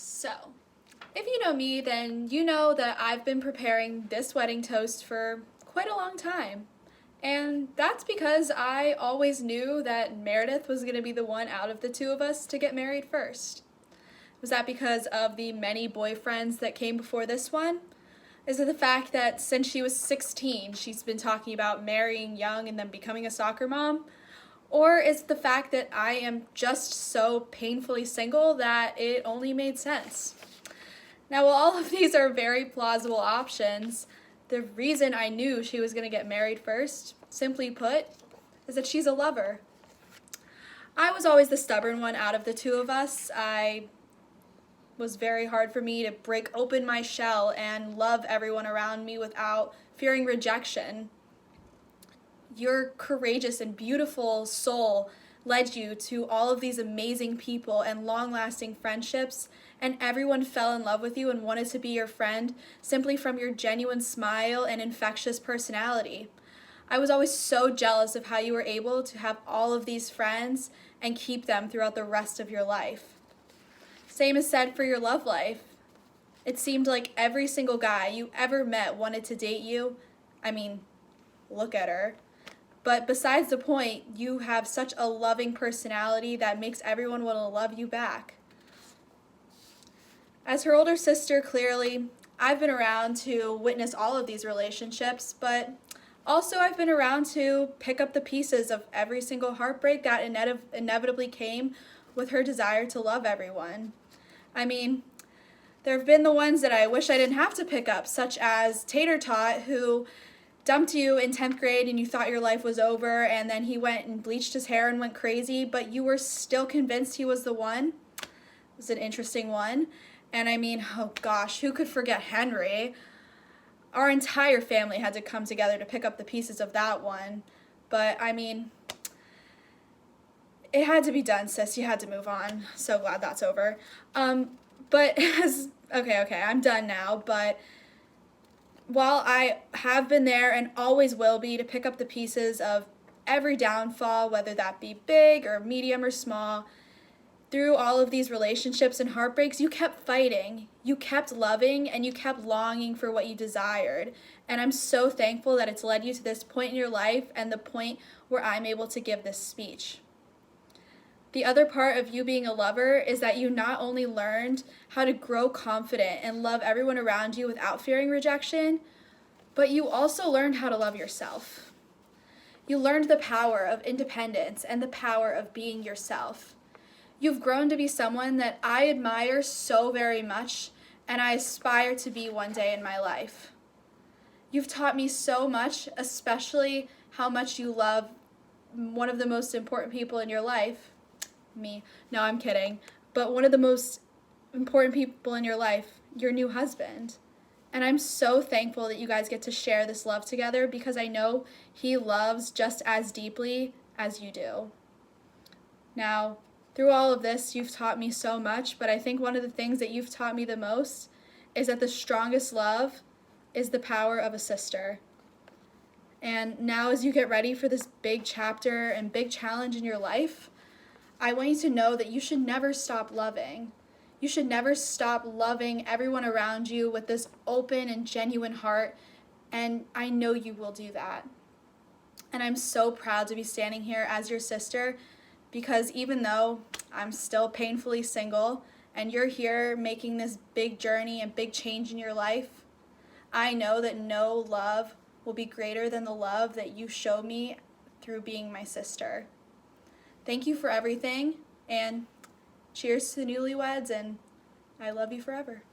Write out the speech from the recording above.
So, if you know me, then you know that I've been preparing this wedding toast for quite a long time. And that's because I always knew that Meredith was going to be the one out of the two of us to get married first. Was that because of the many boyfriends that came before this one? Is it the fact that since she was 16, she's been talking about marrying young and then becoming a soccer mom? Or is it the fact that I am just so painfully single that it only made sense? Now, while all of these are very plausible options, the reason I knew she was going to get married first, simply put, is that she's a lover. I was always the stubborn one out of the two of us. It was very hard for me to break open my shell and love everyone around me without fearing rejection. Your courageous and beautiful soul led you to all of these amazing people and long-lasting friendships, and everyone fell in love with you and wanted to be your friend simply from your genuine smile and infectious personality. I was always so jealous of how you were able to have all of these friends and keep them throughout the rest of your life. Same is said for your love life. It seemed like every single guy you ever met wanted to date you. I mean, look at her. But besides the point, you have such a loving personality that makes everyone want to love you back. As her older sister, clearly, I've been around to witness all of these relationships, but also I've been around to pick up the pieces of every single heartbreak that inevitably came with her desire to love everyone. I mean, there have been the ones that I wish I didn't have to pick up, such as Tater Tot, who dumped you in 10th grade and you thought your life was over, and then he went and bleached his hair and went crazy, but you were still convinced he was the one. It was an interesting one. And I mean, oh gosh, who could forget Henry? Our entire family had to come together to pick up the pieces of that one. But I mean, it had to be done, sis. You had to move on. So glad that's over. Okay, I'm done now, but while I have been there and always will be to pick up the pieces of every downfall, whether that be big or medium or small, through all of these relationships and heartbreaks, you kept fighting, you kept loving, and you kept longing for what you desired. And I'm so thankful that it's led you to this point in your life and the point where I'm able to give this speech. The other part of you being a lover is that you not only learned how to grow confident and love everyone around you without fearing rejection, but you also learned how to love yourself. You learned the power of independence and the power of being yourself. You've grown to be someone that I admire so very much, and I aspire to be one day in my life. You've taught me so much, especially how much you love one of the most important people in your life. Me. No, I'm kidding. But one of the most important people in your life, your new husband. And I'm so thankful that you guys get to share this love together because I know he loves just as deeply as you do. Now, through all of this, you've taught me so much, but I think one of the things that you've taught me the most is that the strongest love is the power of a sister. And now as you get ready for this big chapter and big challenge in your life, I want you to know that you should never stop loving. You should never stop loving everyone around you with this open and genuine heart, and I know you will do that. And I'm so proud to be standing here as your sister because even though I'm still painfully single and you're here making this big journey and big change in your life, I know that no love will be greater than the love that you show me through being my sister. Thank you for everything, and cheers to the newlyweds, and I love you forever.